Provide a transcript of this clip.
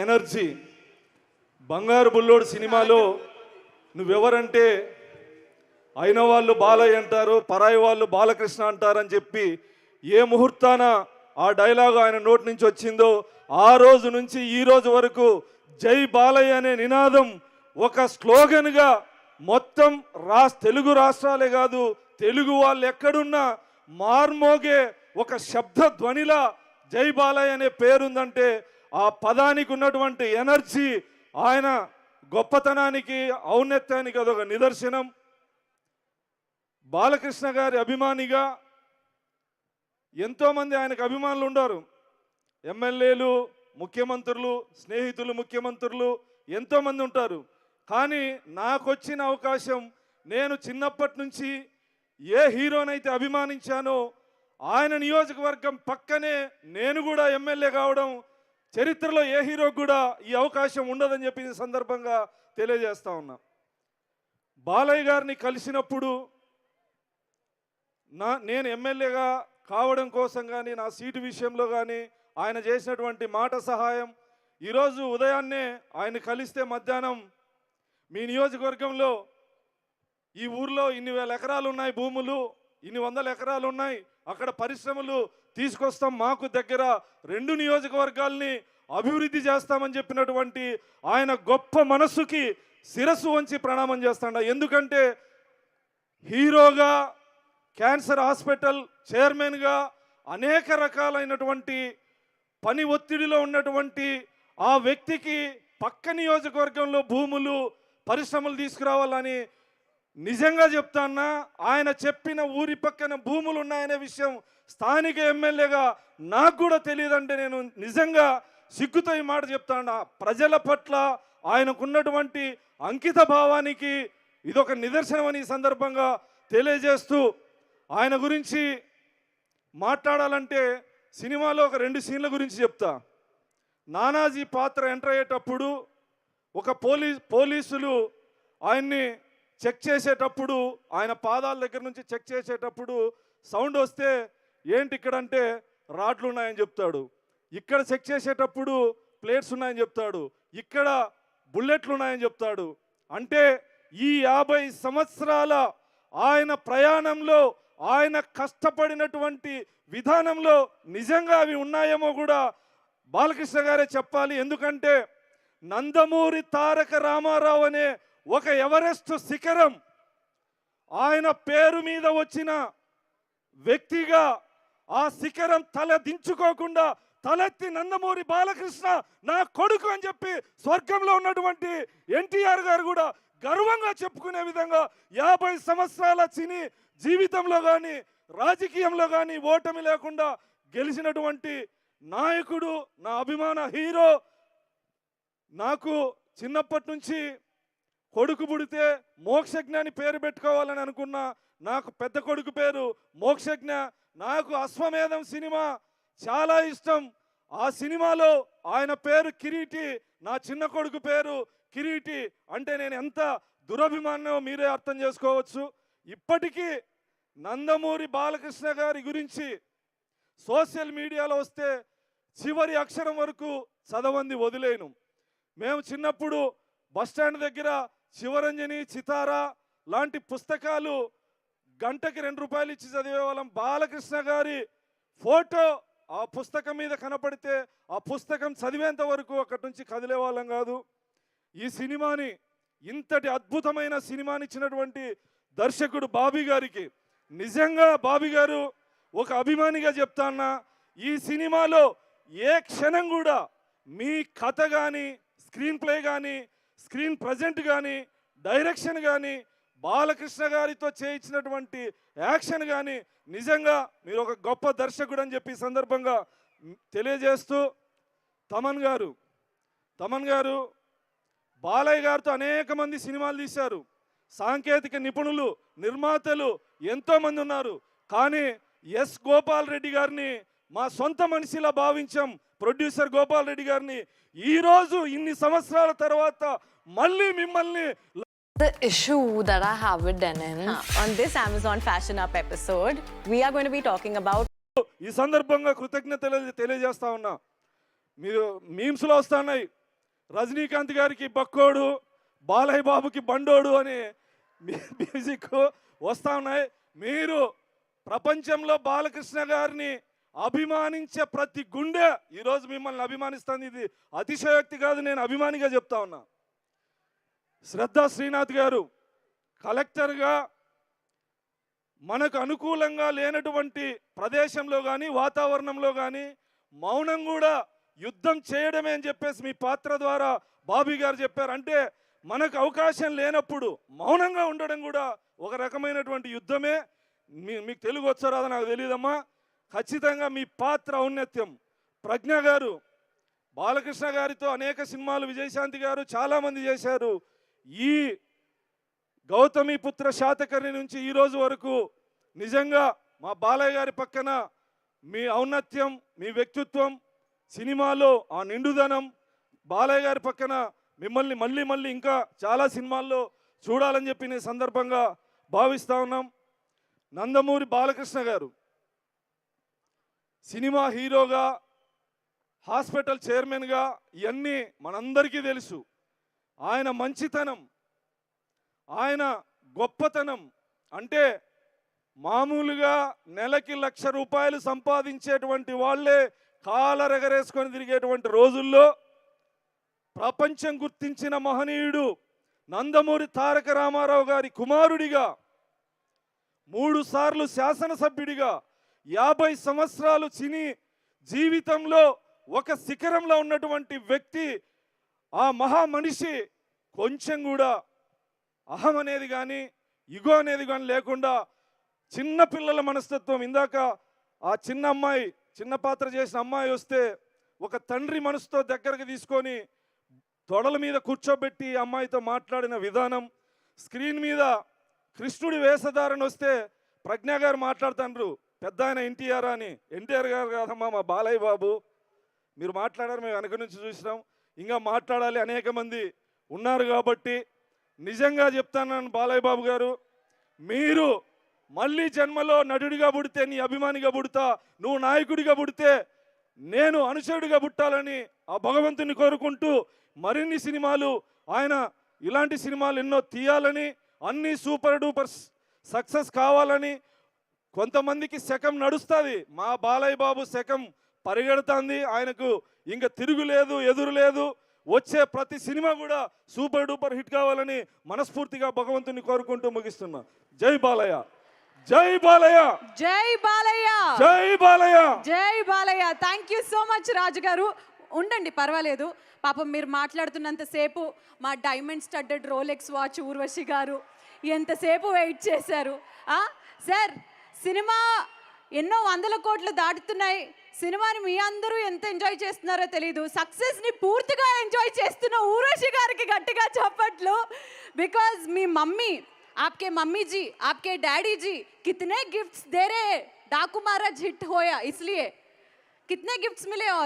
Energy బంగారు బుల్లోడు సినిమాలో నువ్వెవరంటే అయిన వాళ్ళు బాలయ్య అంటారు, పరాయి వాళ్ళు బాలకృష్ణ అంటారని చెప్పి ఏ ముహూర్తాన ఆ డైలాగ్ ఆయన నోటి నుంచి వచ్చిందో ఆ రోజు నుంచి ఈ రోజు వరకు జై బాలయ్య అనే నినాదం ఒక స్లోగన్గా మొత్తం తెలుగు రాష్ట్రాలే కాదు, తెలుగు వాళ్ళు ఎక్కడున్నా మార్మోగే ఒక శబ్ద ధ్వనిలా జై బాలయ్య అనే పేరుందంటే ఆ పదానికి ఉన్నటువంటి ఎనర్జీ, ఆయన గొప్పతనానికి ఔన్నత్యానికి అదొక నిదర్శనం. బాలకృష్ణ గారి అభిమానిగా ఎంతోమంది ఆయనకు అభిమానులు ఉన్నారు. ఎమ్మెల్యేలు, ముఖ్యమంత్రులు, స్నేహితులు ముఖ్యమంత్రులు ఎంతోమంది ఉంటారు. కానీ నాకు వచ్చిన అవకాశం, నేను చిన్నప్పటి నుంచి ఏ హీరోనైతే అభిమానించానో ఆయన నియోజకవర్గం పక్కనే నేను కూడా ఎమ్మెల్యే కావడం చరిత్రలో ఏ హీరోకు కూడా ఈ అవకాశం ఉండదని చెప్పి ఈ సందర్భంగా తెలియజేస్తా ఉన్నా. బాలయ్య గారిని కలిసినప్పుడు నేను ఎమ్మెల్యేగా కావడం కోసం కానీ, నా సీటు విషయంలో కానీ ఆయన చేసినటువంటి మాట సహాయం, ఈరోజు ఉదయాన్నే ఆయన కలిస్తే మధ్యాహ్నం మీ నియోజకవర్గంలో ఈ ఊర్లో ఇన్ని వేల ఎకరాలు ఉన్నాయి, భూములు ఇన్ని వందల ఎకరాలు ఉన్నాయి, అక్కడ పరిశ్రమలు తీసుకొస్తాం, మాకు దగ్గర 2 నియోజకవర్గాల్ని అభివృద్ధి చేస్తామని చెప్పినటువంటి ఆయన గొప్ప మనస్సుకి శిరస్సు వంచి ప్రణామం చేస్తాడు. ఎందుకంటే హీరోగా, క్యాన్సర్ హాస్పిటల్ చైర్మన్గా, అనేక రకాలైనటువంటి పని ఒత్తిడిలో ఉన్నటువంటి ఆ వ్యక్తికి పక్క నియోజకవర్గంలో భూములు, పరిశ్రమలు తీసుకురావాలని నిజంగా చెప్తాన్నా, ఆయన చెప్పిన ఊరి పక్కన భూములు ఉన్నాయనే విషయం స్థానిక ఎమ్మెల్యేగా నాకు కూడా తెలియదంటే నేను నిజంగా సిగ్గుతో ఈ మాట చెప్తాను. ప్రజల పట్ల ఆయనకున్నటువంటి అంకిత భావానికి ఇదొక నిదర్శనం అని ఈ సందర్భంగా తెలియజేస్తూ, ఆయన గురించి మాట్లాడాలంటే సినిమాలో ఒక 2 సీన్ల గురించి చెప్తా. నానాజీ పాత్ర ఎంటర్ అయ్యేటప్పుడు ఒక పోలీసులు ఆయన్ని చెక్ చేసేటప్పుడు, ఆయన పాదాల దగ్గర నుంచి చెక్ చేసేటప్పుడు సౌండ్ వస్తే ఏంటి ఇక్కడంటే రాడ్లు ఉన్నాయని చెప్తాడు, ఇక్కడ చెక్ చేసేటప్పుడు ప్లేట్స్ ఉన్నాయని చెప్తాడు, ఇక్కడ బుల్లెట్లు ఉన్నాయని చెప్తాడు. అంటే ఈ 50 సంవత్సరాల ఆయన ప్రయాణంలో, ఆయన కష్టపడినటువంటి విధానంలో నిజంగా అవి ఉన్నాయేమో కూడా బాలకృష్ణ గారే చెప్పాలి. ఎందుకంటే నందమూరి తారక రామారావు అనే ఒక ఎవరెస్ట్ శిఖరం ఆయన పేరు మీద వచ్చిన వ్యక్తిగా ఆ శిఖరం తల దించుకోకుండా తలెత్తి నందమూరి బాలకృష్ణ నా కొడుకు అని చెప్పి స్వర్గంలో ఉన్నటువంటి ఎన్టీఆర్ గారు కూడా గర్వంగా చెప్పుకునే విధంగా 50 సంవత్సరాల సినీ జీవితంలో కానీ, రాజకీయంలో కానీ ఓటమి లేకుండా గెలిచినటువంటి నాయకుడు, నా అభిమాన హీరో. నాకు చిన్నప్పటి నుంచి కొడుకు పుడితే మోక్షజ్ఞ అని పేరు పెట్టుకోవాలని అనుకున్నా. నాకు పెద్ద కొడుకు పేరు మోక్షజ్ఞ. నాకు అశ్వమేధం సినిమా చాలా ఇష్టం. ఆ సినిమాలో ఆయన పేరు కిరీటి, నా చిన్న కొడుకు పేరు కిరీటి. అంటే నేను ఎంత దురభిమానో మీరే అర్థం చేసుకోవచ్చు. ఇప్పటికీ నందమూరి బాలకృష్ణ గారి గురించి సోషల్ మీడియాలో వస్తే చివరి అక్షరం వరకు చదవంది వదిలేను. మేము చిన్నప్పుడు బస్టాండ్ దగ్గర శివరంజని, చితారా లాంటి పుస్తకాలు గంటకి 2 రూపాయలు ఇచ్చి చదివేవాళ్ళం. బాలకృష్ణ గారి ఫోటో ఆ పుస్తకం మీద కనపడితే ఆ పుస్తకం చదివేంత వరకు అక్కడి నుంచి కదిలే వాళ్ళం కాదు. ఈ సినిమాని, ఇంతటి అద్భుతమైన సినిమాని ఇచ్చినటువంటి దర్శకుడు బాబీ గారికి నిజంగా బాబీ గారు ఒక అభిమానిగా చెప్తాన్నా, ఈ సినిమాలో ఏ క్షణం కూడా మీ కథ కానీ, స్క్రీన్ ప్లే కానీ, స్క్రీన్ ప్రజెంట్ కానీ, డైరెక్షన్ కానీ, బాలకృష్ణ గారితో చేయించినటువంటి యాక్షన్ కానీ నిజంగా మీరు ఒక గొప్ప దర్శకుడు అని చెప్పి సందర్భంగా తెలియజేస్తూ, తమన్ గారు బాలయ్య గారితో అనేక మంది సినిమాలు తీశారు. సాంకేతిక నిపుణులు, నిర్మాతలు ఎంతోమంది ఉన్నారు. కానీ ఎస్ గోపాల్ రెడ్డి గారిని మా సొంత మనిషిలా భావించాం. ప్రొడ్యూసర్ గోపాల్ రెడ్డి గారిని ఈరోజు ఇన్ని సంవత్సరాల తర్వాత మళ్ళీ మిమ్మల్ని The issue that I have with Denim. On this Amazon Fashion Up episode, we are going to be talking about ఈ సందర్భంగా కృతజ్ఞతలు తెలియజేస్తా ఉన్నా. మీరు మీమ్స్లో వస్తున్నాయి, రజనీకాంత్ గారికి బక్కోడు, బాలయ్య బాబుకి బండోడు అనే మ్యూజిక్ వస్తూ ఉన్నాయి. మీరు ప్రపంచంలో బాలకృష్ణ గారిని అభిమానించే ప్రతి గుండె ఈరోజు మిమ్మల్ని అభిమానిస్తుంది. ఇది అతిశయోక్తి కాదు, నేను అభిమానిగా చెప్తా ఉన్నా. శ్రద్ధా శ్రీనాథ్ గారు కలెక్టర్గా మనకు అనుకూలంగా లేనటువంటి ప్రదేశంలో కానీ వాతావరణంలో కానీ మౌనం కూడా యుద్ధం చేయడమే అని చెప్పేసి మీ పాత్ర ద్వారా బాబీ గారు చెప్పారు. అంటే మనకు అవకాశం లేనప్పుడు మౌనంగా ఉండడం కూడా ఒక రకమైనటువంటి యుద్ధమే. మీకు తెలుగు వచ్చారాదో నాకు తెలియదమ్మా. ఖచ్చితంగా మీ పాత్ర ఔన్నత్యం. ప్రజ్ఞ గారు బాలకృష్ణ గారితో అనేక సినిమాలు, విజయశాంతి గారు చాలామంది చేశారు. ఈ గౌతమిపుత్ర శాతకర్ణి నుంచి ఈరోజు వరకు నిజంగా మా బాలయ్య గారి పక్కన మీ ఔన్నత్యం, మీ వ్యక్తిత్వం, సినిమాలో ఆ నిండుదనం, బాలయ్య గారి పక్కన మిమ్మల్ని మళ్ళీ మళ్ళీ ఇంకా చాలా సినిమాల్లో చూడాలని చెప్పి నేను సందర్భంగా భావిస్తూ ఉన్నాం. నందమూరి బాలకృష్ణ గారు సినిమా హీరోగా, హాస్పిటల్ చైర్మన్గా ఇవన్నీ మనందరికీ తెలుసు. ఆయన మంచితనం, ఆయన గొప్పతనం అంటే మామూలుగా నెలకి ₹1,00,000 సంపాదించేటువంటి వాళ్ళే కాలరెగరేసుకొని తిరిగేటువంటి రోజుల్లో ప్రపంచం గుర్తించిన మహనీయుడు నందమూరి తారక రామారావు గారి కుమారుడిగా, 3 సార్లు శాసనసభ్యుడిగా, 50 సంవత్సరాలు సినీ జీవితంలో ఒక శిఖరంలో ఉన్నటువంటి వ్యక్తి, ఆ మహామనిషి కొంచెం కూడా అహం అనేది కానీ ఇగో అనేది కానీ లేకుండా చిన్న పిల్లల మనస్తత్వం. ఇందాక ఆ చిన్న అమ్మాయి, చిన్న పాత్ర చేసిన అమ్మాయి వస్తే ఒక తండ్రి మనసుతో దగ్గరకు తీసుకొని తొడల మీద కూర్చోబెట్టి అమ్మాయితో మాట్లాడిన విధానం, స్క్రీన్ మీద కృష్ణుడి వేషధారణ వస్తే ప్రజ్ఞ గారు మాట్లాడుతుండ్రు పెద్ద ఆయన ఎన్టీఆర్ అని. ఎన్టీఆర్ గారు కాదమ్మా, మా బాలయ్య బాబు. మీరు మాట్లాడారు, మేము వెనక నుంచి చూసినాం, ఇంకా మాట్లాడాలి అనేక మంది ఉన్నారు. కాబట్టి నిజంగా చెప్తాను బాలయ్య బాబు గారు, మీరు మళ్ళీ జన్మలో నటుడిగా పుడితే నీ అభిమానిగా పుడతా, నువ్వు నాయకుడిగా పుడితే నేను అనుచరుడిగా పుట్టాలని ఆ భగవంతుని కోరుకుంటూ మరిన్ని సినిమాలు, ఆయన ఇలాంటి సినిమాలు ఎన్నో తీయాలని, అన్నీ సూపర్ డూపర్ సక్సెస్ కావాలని. కొంతమందికి శకం నడుస్తుంది, మా బాలయ్య బాబు శకం పరిగెడుతుంది. ఆయనకు ఇంకా తిరుగులేదు, ఎదురు లేదు. వచ్చే ప్రతి సినిమా కూడా సూపర్ డూపర్ హిట్ కావాలని మనస్ఫూర్తిగా భగవంతుని కోరుకుంటూ ముగిస్తున్నా. జై బాలయ్య, జై బాలయ్య, జై బాలయ్య, జై బాలయ్య, జై Balayya. Thank you so much Raju గారు. ఉండండి, పర్వాలేదు. పాపం మీరు మాట్లాడుతున్నంతసేపు మా diamond studded Rolex watch Urvashi గారు ఎంతసేపు వెయిట్ చేశారు. సార్, సినిమా ఎన్నో 100 కోట్లు దాటుతున్నాయి. సినిమాని మీ అందరూ ఎంత ఎంజాయ్ చేస్తున్నారో తెలీదు. సక్సెస్ని పూర్తిగా ఎంజాయ్ చేస్తున్న ఊర్వశి గారికి గట్టిగా చప్పట్లు. బికాజ్ మీ మమ్మీ, आपके मम्मी जी, आपके डैडी जी कितने गिफ्ट्स दे रहे हैं. डाकू महाराज हिट होया, इसलिए कितने गिफ्ट्स मिले. और